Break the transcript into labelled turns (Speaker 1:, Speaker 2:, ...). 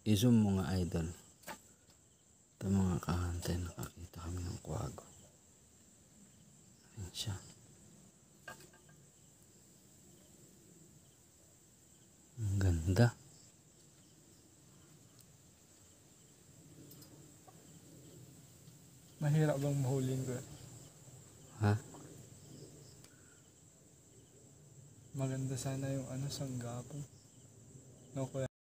Speaker 1: I-zoom mo nga, idol. Ito mga kahantay, nakakita kami ng kwago. Ayan siya. Ang ganda.
Speaker 2: Mahirap bang mahulin ko?
Speaker 1: Ha?
Speaker 2: Maganda sana yung sanggapo. No, kuya.